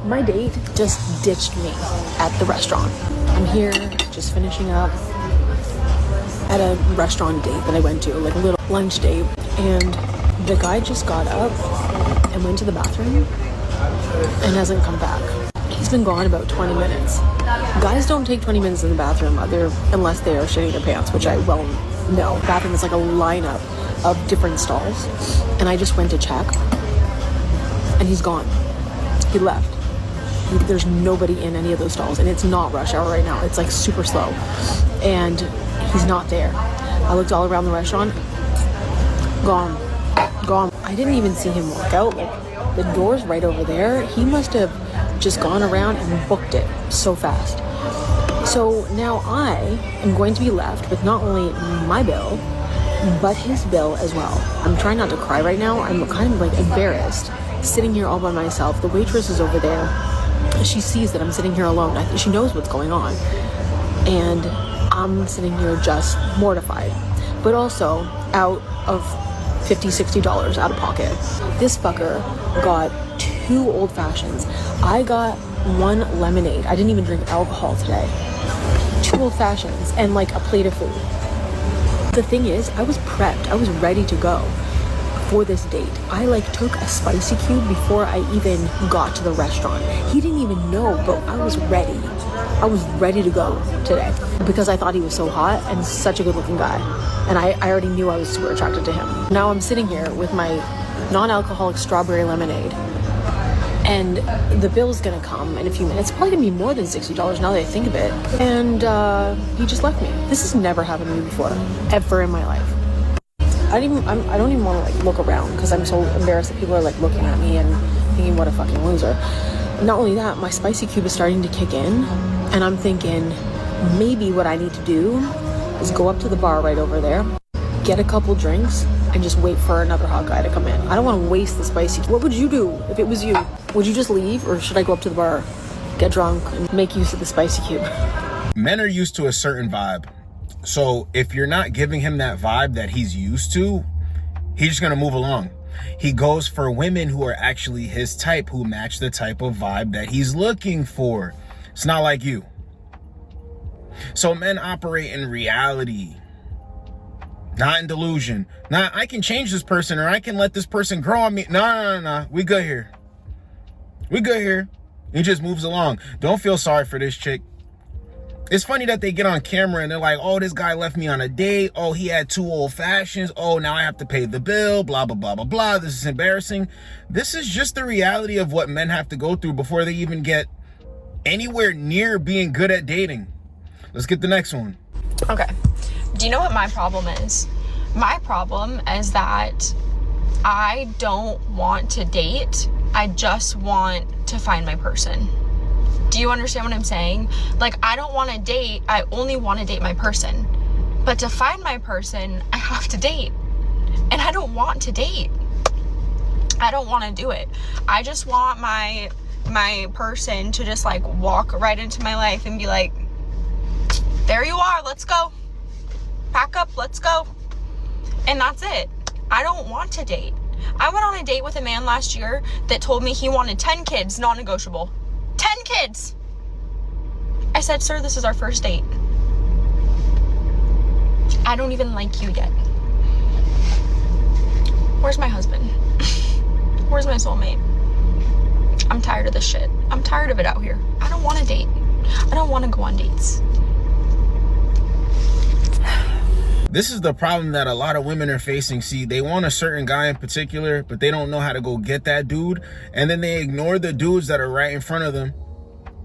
My date just ditched me at the restaurant. I'm here just finishing up at a restaurant date that I went to, like a little lunch date, and the guy just got up and went to the bathroom and hasn't come back. He's been gone about 20 minutes. Guys don't take 20 minutes in the bathroom unless they are shitting their pants, which I well know. The bathroom is like a lineup of different stalls, and I just went to check and he's gone. He left. There's nobody in any of those stalls, and it's not rush hour right now. It's like super slow, and he's not there. I looked all around the restaurant. Gone. I didn't even see him walk out. Like, the door's right over there. He must have just gone around and booked it so fast. So now I am going to be left with not only my bill, but his bill as well. I'm trying not to cry right now. I'm kind of like embarrassed, sitting here all by myself. The waitress is over there. She sees that I'm sitting here alone. She knows what's going on. And I'm sitting here just mortified, but also out of $50, $60 out of pocket. This fucker got 2 old fashions. I got 1 lemonade. I didn't even drink alcohol today. 2 old fashions and like a plate of food. The thing is, I was prepped. I was ready to go for this date. I like took a spicy cube before I even got to the restaurant. He didn't even know, but I was ready. I was ready to go today because I thought he was so hot and such a good looking guy. And I already knew I was super attracted to him. Now I'm sitting here with my non-alcoholic strawberry lemonade, and the bill's gonna come in a few minutes. It's probably gonna be more than $60 now that I think of it. And he just left me. This has never happened to me before, ever in my life. I don't even want to like look around because I'm so embarrassed that people are like looking at me and thinking what a fucking loser. Not only that, my spicy cube is starting to kick in, and I'm thinking maybe what I need to do is go up to the bar right over there, get a couple drinks, and just wait for another hot guy to come in. I don't want to waste the spicy cube. What would you do if it was you? Would you just leave, or should I go up to the bar, get drunk, and make use of the spicy cube? Men are used to a certain vibe. So if you're not giving him that vibe that he's used to, he's just gonna move along. He goes for women who are actually his type, who match the type of vibe that he's looking for. It's not like you. So men operate in reality, not in delusion. Nah, I can change this person, or I can let this person grow on me. No. We good here. We good here. He just moves along. Don't feel sorry for this chick. It's funny that they get on camera and they're like, oh, this guy left me on a date. Oh, he had 2 old fashions. Oh, now I have to pay the bill. Blah, blah, blah, blah, blah. This is embarrassing. This is just the reality of what men have to go through before they even get anywhere near being good at dating. Let's get the next one. Okay. Do you know what my problem is? My problem is that I don't want to date. I just want to find my person. Do you understand what I'm saying? Like, I don't want to date. I only want to date my person. But to find my person, I have to date. And I don't want to date. I don't want to do it. I just want my person to just like walk right into my life and be like, there you are, let's go. Pack up, let's go. And that's it. I don't want to date. I went on a date with a man last year that told me he wanted 10 kids, non-negotiable. 10 kids! I said, sir, this is our first date. I don't even like you yet. Where's my husband? Where's my soulmate? I'm tired of this shit. I'm tired of it out here. I don't want to date. I don't want to go on dates. This is the problem that a lot of women are facing. See, they want a certain guy in particular, but they don't know how to go get that dude. And then they ignore the dudes that are right in front of them,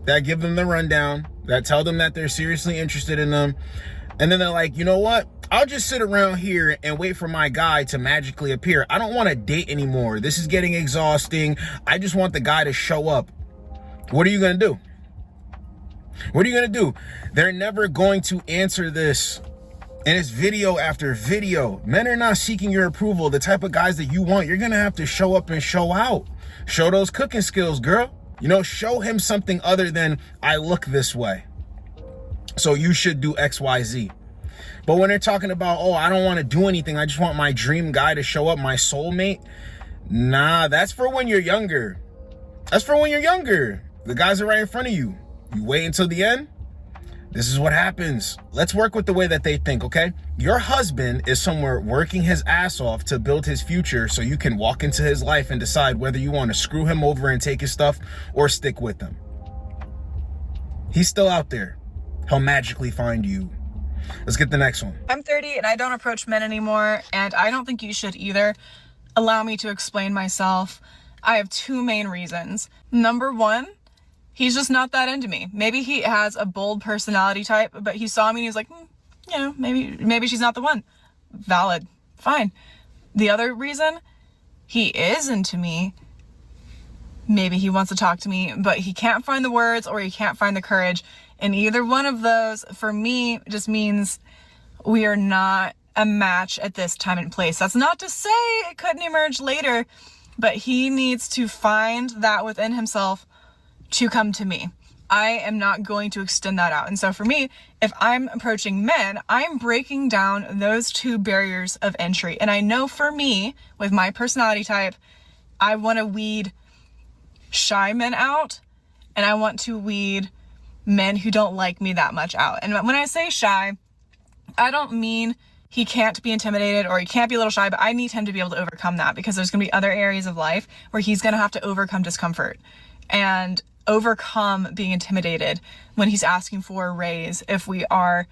that give them the rundown, that tell them that they're seriously interested in them. And then they're like, you know what? I'll just sit around here and wait for my guy to magically appear. I don't want to date anymore. This is getting exhausting. I just want the guy to show up. What are you going to do? What are you going to do? They're never going to answer this. And it's video after video. Men are not seeking your approval. The type of guys that you want, you're going to have to show up and show out. Show those cooking skills, girl. You know, show him something other than I look this way, so you should do X, Y, Z. But when they're talking about, oh, I don't want to do anything, I just want my dream guy to show up, my soulmate. Nah, that's for when you're younger. That's for when you're younger. The guys are right in front of you. You wait until the end. This is what happens. Let's work with the way that they think, okay? Your husband is somewhere working his ass off to build his future so you can walk into his life and decide whether you want to screw him over and take his stuff or stick with him. He's still out there. He'll magically find you. Let's get the next one. I'm 30 and I don't approach men anymore, and I don't think you should either. Allow me to explain myself. I have two main reasons. Number one, he's just not that into me. Maybe he has a bold personality type, but he saw me and he was like, you know, maybe she's not the one. Valid. Fine. The other reason, he is into me. Maybe he wants to talk to me, but he can't find the words or he can't find the courage. And either one of those, for me, just means we are not a match at this time and place. That's not to say it couldn't emerge later, but he needs to find that within himself to come to me. I am not going to extend that out. And so for me, if I'm approaching men, I'm breaking down those two barriers of entry. And I know for me, with my personality type, I want to weed shy men out, and I want to weed men who don't like me that much out. And when I say shy, I don't mean he can't be intimidated or he can't be a little shy, but I need him to be able to overcome that, because there's going to be other areas of life where he's going to have to overcome discomfort and overcome being intimidated when he's asking for a raise, if we are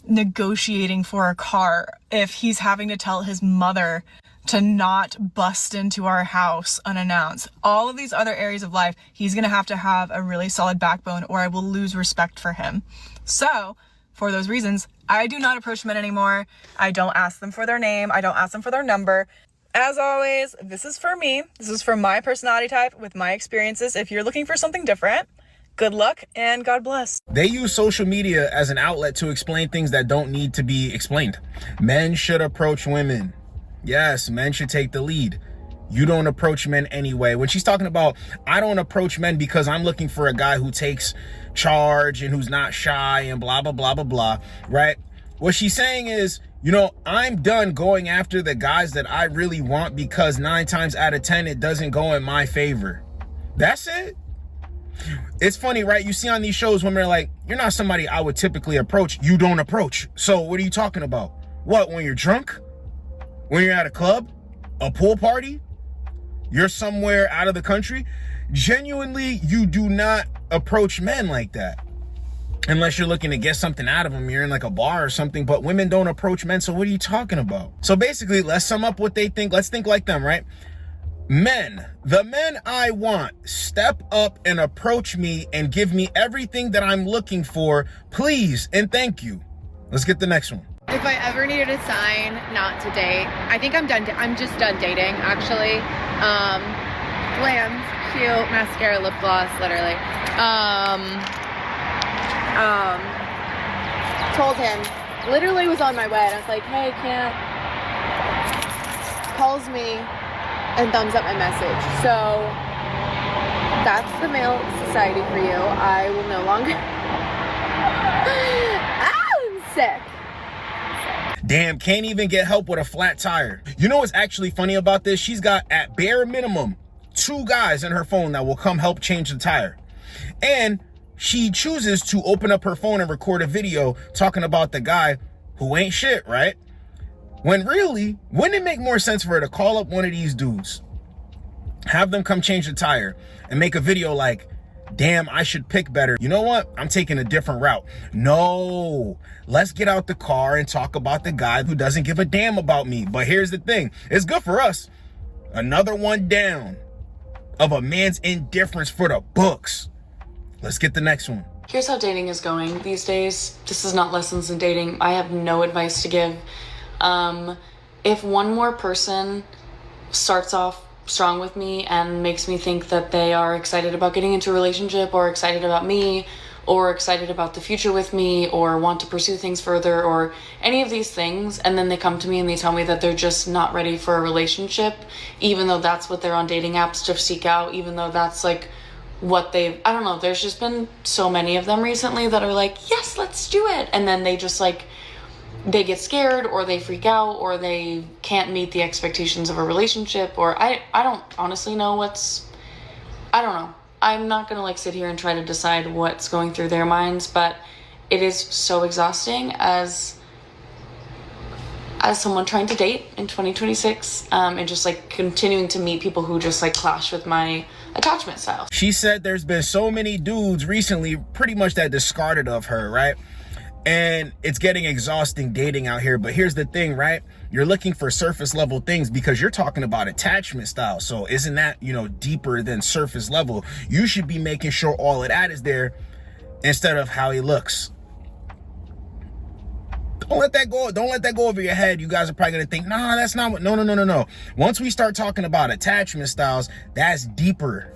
negotiating for a car, if he's having to tell his mother to not bust into our house unannounced. All of these other areas of life, he's going to have a really solid backbone, or I will lose respect for him. So for those reasons, I do not approach men anymore. I don't ask them for their name. I don't ask them for their number. As always, this is for me. This is for my personality type with my experiences. If you're looking for something different, good luck and God bless. They use social media as an outlet to explain things that don't need to be explained. Men should approach women. Yes, men should take the lead. You don't approach men anyway. When she's talking about, I don't approach men because I'm looking for a guy who takes charge and who's not shy and blah, blah, blah, blah, blah, right? What she's saying is, you know, I'm done going after the guys that I really want because 9 times out of 10, it doesn't go in my favor. That's it. It's funny, right? You see on these shows when they're like, you're not somebody I would typically approach. You don't approach. So what are you talking about? What, when you're drunk? When you're at a club? A pool party? You're somewhere out of the country? Genuinely, you do not approach men like that. Unless you're looking to get something out of them, you're in like a bar or something, but women don't approach men, so what are you talking about? So basically, let's sum up what they think. Let's think like them, right? Men, the men I want, step up and approach me and give me everything that I'm looking for, please and thank you. Let's get the next one. If I ever needed a sign not to date, I think I'm done. I'm just done dating, actually. Glam, cute, mascara, lip gloss, literally. Told him, literally was on my way, and I was like, hey, can't. Calls me and thumbs up my message. So that's the male society for you. I will no longer. I'm sick. Damn, can't even get help with a flat tire. You know what's actually funny about this? She's got, at bare minimum, 2 guys in her phone that will come help change the tire. And she chooses to open up her phone and record a video talking about the guy who ain't shit, right? When really, wouldn't it make more sense for her to call up one of these dudes, have them come change the tire, and make a video like, damn, I should pick better. You know what? I'm taking a different route. No, let's get out the car and talk about the guy who doesn't give a damn about me. But here's the thing. It's good for us. Another one down of a man's indifference for the books. Let's get the next one. Here's how dating is going these days. This is not lessons in dating. I have no advice to give. If one more person starts off strong with me and makes me think that they are excited about getting into a relationship, or excited about me, or excited about the future with me, or want to pursue things further, or any of these things, and then they come to me and they tell me that they're just not ready for a relationship, even though that's what they're on dating apps to seek out, even though that's like what they've, I don't know, there's just been so many of them recently that are like, yes, let's do it, and then they just like, they get scared, or they freak out, or they can't meet the expectations of a relationship, or I don't honestly know I don't know. I'm not gonna like sit here and try to decide what's going through their minds, but it is so exhausting as someone trying to date in 2026, and just like continuing to meet people who just like clash with my attachment style. She said there's been so many dudes recently pretty much that discarded of her, right? And it's getting exhausting dating out here. But here's the thing, right? You're looking for surface level things because you're talking about attachment style. So isn't that, you know, deeper than surface level? You should be making sure all of that is there instead of how he looks. Don't let that go. Don't let that go over your head. You guys are probably going to think, nah, that's not what, no. Once we start talking about attachment styles, that's deeper.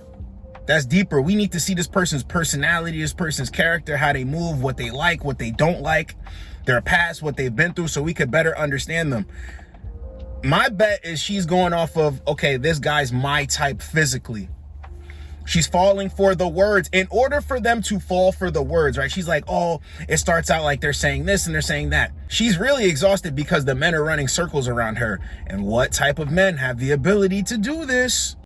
That's deeper. We need to see this person's personality, this person's character, how they move, what they like, what they don't like, their past, what they've been through, so we could better understand them. My bet is she's going off of, okay, this guy's my type physically. She's falling for the words. In order for them to fall for the words, right? She's like, oh, it starts out like they're saying this and they're saying that. She's really exhausted because the men are running circles around her. And what type of men have the ability to do this?